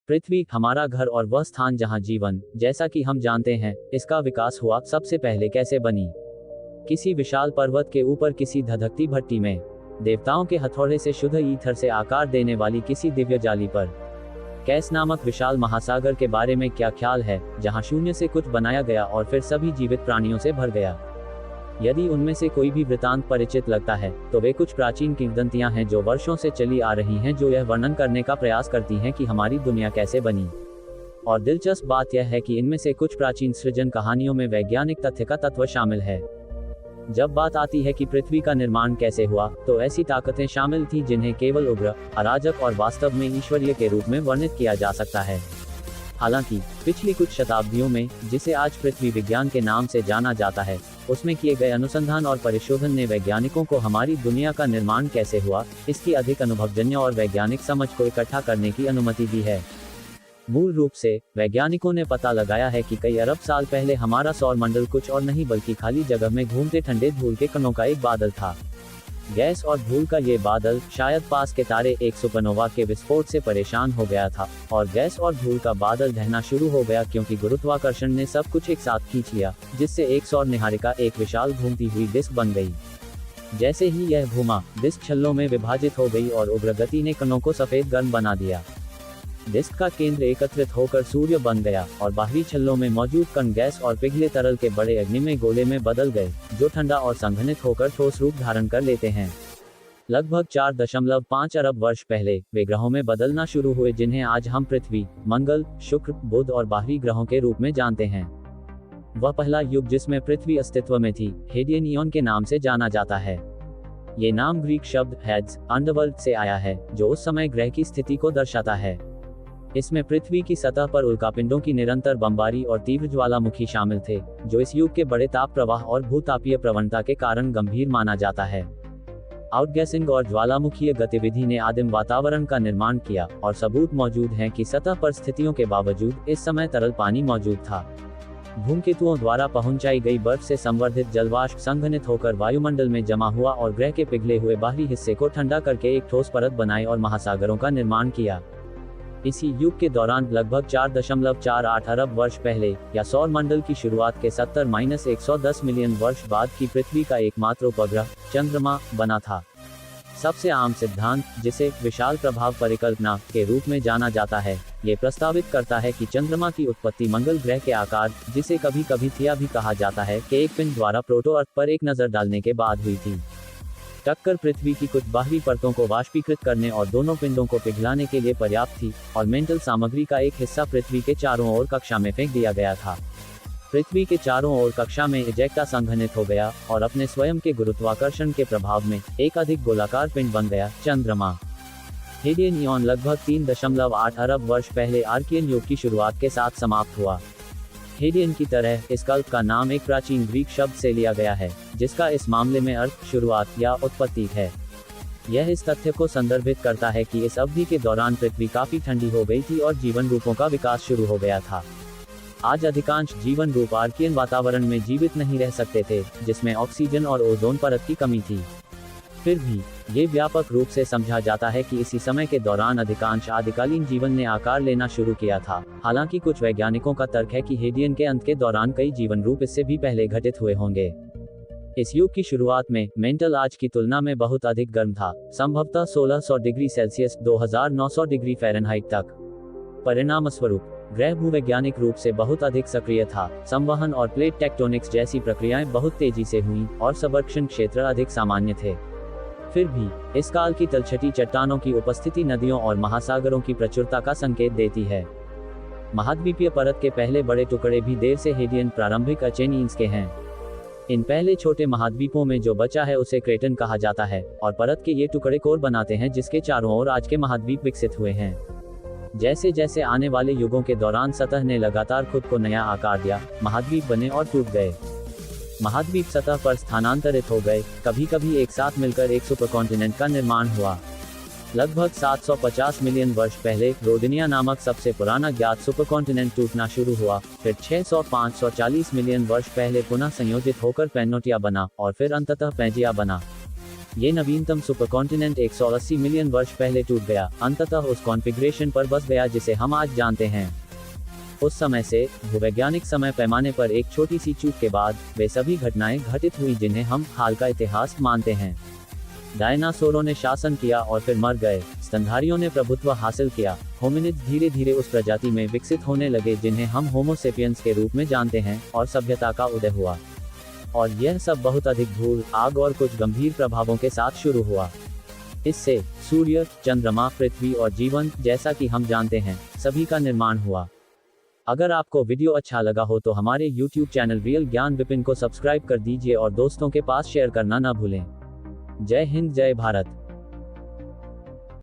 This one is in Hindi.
पृथ्वी हमारा घर और वह स्थान जहां जीवन, जैसा कि हम जानते हैं, इसका विकास हुआ, सबसे पहले कैसे बनी? किसी विशाल पर्वत के ऊपर किसी धधकती भट्टी में, देवताओं के हथौड़े से शुद्ध ईथर से आकार देने वाली किसी दिव्य जाली पर। कैस नामक विशाल महासागर के बारे में क्या ख्याल है, जहां शून्य से कुछ बनाया गया और फिर सभी जीवित प्राणियों से भर गया? यदि उनमें से कोई भी वृतांत परिचित लगता है, तो वे कुछ प्राचीन किंवदंतियां हैं जो वर्षों से चली आ रही हैं, जो यह वर्णन करने का प्रयास करती हैं कि हमारी दुनिया कैसे बनी। और दिलचस्प बात यह है कि इनमें से कुछ प्राचीन सृजन कहानियों में वैज्ञानिक तथ्य का तत्व शामिल है। जब बात आती है कि पृथ्वी का निर्माण कैसे हुआ, तो ऐसी ताकतें शामिल थीं जिन्हें केवल उग्र, अराजक और वास्तव में ईश्वरीय के रूप में वर्णित किया जा सकता है। हालांकि पिछली कुछ शताब्दियों में, जिसे आज पृथ्वी विज्ञान के नाम से जाना जाता है, उसमें किए गए अनुसंधान और परिशोधन ने वैज्ञानिकों को हमारी दुनिया का निर्माण कैसे हुआ, इसकी अधिक अनुभवजन्य और वैज्ञानिक समझ को इकट्ठा करने की अनुमति दी है। मूल रूप से, वैज्ञानिकों ने पता लगाया है कि कई अरब साल पहले हमारा सौरमंडल कुछ और नहीं बल्कि खाली जगह में घूमते ठंडे धूल के कणों का एक बादल था। गैस और धूल का ये बादल शायद पास के तारे एक सुपरनोवा के विस्फोट से परेशान हो गया था, और गैस और धूल का बादल ढहना शुरू हो गया क्योंकि गुरुत्वाकर्षण ने सब कुछ एक साथ खींच लिया, जिससे एक सौर निहारिका एक विशाल घूमती हुई डिस्क बन गई। जैसे ही यह घूमा, डिस्क छल्लों में विभाजित हो गई और उग्र गति ने कणों को सफेद गर्म बना दिया। डिस्क का केंद्र एकत्रित होकर सूर्य बन गया, और बाहरी छल्लों में मौजूद कण गैस और पिघले तरल के बड़े अग्निमय गोले में बदल गए, जो ठंडा और संघनित होकर ठोस रूप धारण कर लेते हैं। लगभग 4.5 अरब वर्ष पहले वे ग्रहों में बदलना शुरू हुए जिन्हें आज हम पृथ्वी, मंगल, शुक्र, बुध और बाहरी ग्रहों के रूप में जानते हैं। वह पहला युग जिसमें पृथ्वी अस्तित्व में थी, हेडियन ईयन के नाम से जाना जाता है। ये नाम ग्रीक शब्द हेड्स, अंडरवर्ल्ड से आया है, जो उस समय ग्रह की स्थिति को दर्शाता है। इसमें पृथ्वी की सतह पर उल्कापिंडों की निरंतर बमबारी और तीव्र ज्वालामुखी शामिल थे, जो इस युग के बड़े ताप प्रवाह और भूतापीय प्रवणता के कारण गंभीर माना जाता है। आउटगैसिंग और ज्वालामुखीय गतिविधि ने आदिम वातावरण का निर्माण किया, और सबूत मौजूद हैं कि सतह पर स्थितियों के बावजूद इस समय तरल पानी मौजूद था। धूमकेतुओं द्वारा पहुंचाई गई बर्फ से संवर्धित जलवाष्प संघनित होकर वायुमंडल में जमा हुआ और ग्रह के पिघले हुए बाहरी हिस्से को ठंडा करके एक ठोस परत बनाई और महासागरों का निर्माण किया। इसी युग के दौरान लगभग 4.48 अरब वर्ष पहले, या सौर मंडल की शुरुआत के 70-110 मिलियन वर्ष बाद की पृथ्वी का एकमात्र उपग्रह चंद्रमा बना था। सबसे आम सिद्धांत, जिसे विशाल प्रभाव परिकल्पना के रूप में जाना जाता है, ये प्रस्तावित करता है कि चंद्रमा की उत्पत्ति मंगल ग्रह के आकार, जिसे कभी कभी थिया भी कहा जाता है, के एक पिंड द्वारा प्रोटो अर्थ पर एक नजर डालने के बाद हुई थी। टक्कर पृथ्वी की कुछ बाहरी परतों को वाष्पीकृत करने और दोनों पिंडों को पिघलाने के लिए पर्याप्त थी, और मेंटल सामग्री का एक हिस्सा पृथ्वी के चारों ओर कक्षा में फेंक दिया गया था। पृथ्वी के चारों ओर कक्षा में इजेक्टा संघनित हो गया और अपने स्वयं के गुरुत्वाकर्षण के प्रभाव में एक अधिक गोलाकार पिंड बन गया, चंद्रमा। हेडियन ईयन लगभग 3.8 अरब वर्ष पहले आर्कियन युग की शुरुआत के साथ समाप्त हुआ। हेडियन की तरह इस कल्प का नाम एक प्राचीन ग्रीक शब्द से लिया गया है, जिसका इस मामले में अर्थ शुरुआत या उत्पत्ति है। यह इस तथ्य को संदर्भित करता है कि इस अवधि के दौरान पृथ्वी काफी ठंडी हो गई थी और जीवन रूपों का विकास शुरू हो गया था। आज अधिकांश जीवन रूप आर्कियन वातावरण में जीवित नहीं रह सकते थे, जिसमें ऑक्सीजन और ओजोन परत की कमी थी। फिर भी ये व्यापक रूप से समझा जाता है कि इसी समय के दौरान अधिकांश आदिकालीन जीवन ने आकार लेना शुरू किया था। हालांकि कुछ वैज्ञानिकों का तर्क है कि हेडियन के अंत के दौरान कई जीवन रूप इससे भी पहले घटित हुए होंगे। इस युग की शुरुआत में मेंटल आज की तुलना में बहुत अधिक गर्म था, संभवतः 1600 डिग्री सेल्सियस 2900 डिग्री फ़ारेनहाइट तक। परिणामस्वरूप ग्रह भूवैज्ञानिक रूप से बहुत अधिक सक्रिय था, संवहन और प्लेट टेक्टोनिक्स जैसी प्रक्रियाएं बहुत तेजी से हुईं, और सबर्क्शन क्षेत्र अधिक सामान्य थे। फिर भी इस काल की तलछटी चट्टानों की उपस्थिति नदियों और महासागरों की प्रचुरता का संकेत देती है। महाद्वीपीय परत के पहले बड़े टुकड़े भी देर से हेडियन प्रारंभिक अचेनियंस के हैं। इन पहले छोटे महाद्वीपों में जो बचा है उसे क्रेटन कहा जाता है, और परत के ये टुकड़े कोर बनाते हैं जिसके चारों ओर आज के महाद्वीप विकसित हुए हैं। जैसे जैसे आने वाले युगों के दौरान सतह ने लगातार खुद को नया आकार दिया, महाद्वीप बने और टूट गए। महाद्वीप सतह पर स्थानांतरित हो गए, कभी कभी एक साथ मिलकर एक सुपरकॉन्टिनेंट का निर्माण हुआ। लगभग 750 मिलियन वर्ष पहले रोडिनिया नामक सबसे पुराना ज्ञात सुपरकॉन्टिनेंट टूटना शुरू हुआ, फिर 600-540 मिलियन वर्ष पहले पुनः संयोजित होकर पेनोटिया बना, और फिर अंततः पैंजिया बना। ये नवीनतम सुपरकॉन्टिनेंट 180 मिलियन वर्ष पहले टूट गया, अंततः उस कॉन्फ़िगरेशन पर बस गया जिसे हम आज जानते हैं। उस समय से भूवैज्ञानिक समय पैमाने पर एक छोटी सी चूक के बाद वे सभी घटनाएं घटित हुई जिन्हें हम हाल का इतिहास मानते हैं। डायनासोरों ने शासन किया और फिर मर गए, स्तनधारियों ने प्रभुत्व हासिल किया, होमिनिड्स धीरे धीरे उस प्रजाति में विकसित होने लगे जिन्हें हम होमो सेपियंस के रूप में जानते हैं, और सभ्यता का उदय हुआ। और यह सब बहुत अधिक धूल, आग और कुछ गंभीर प्रभावों के साथ शुरू हुआ। इससे सूर्य, चंद्रमा, पृथ्वी और जीवन, जैसा कि हम जानते हैं, सभी का निर्माण हुआ। अगर आपको वीडियो अच्छा लगा हो तो हमारे YouTube चैनल रियल ज्ञान विपिन को सब्सक्राइब कर दीजिए और दोस्तों के पास शेयर करना न भूलें। जय हिंद, जय भारत।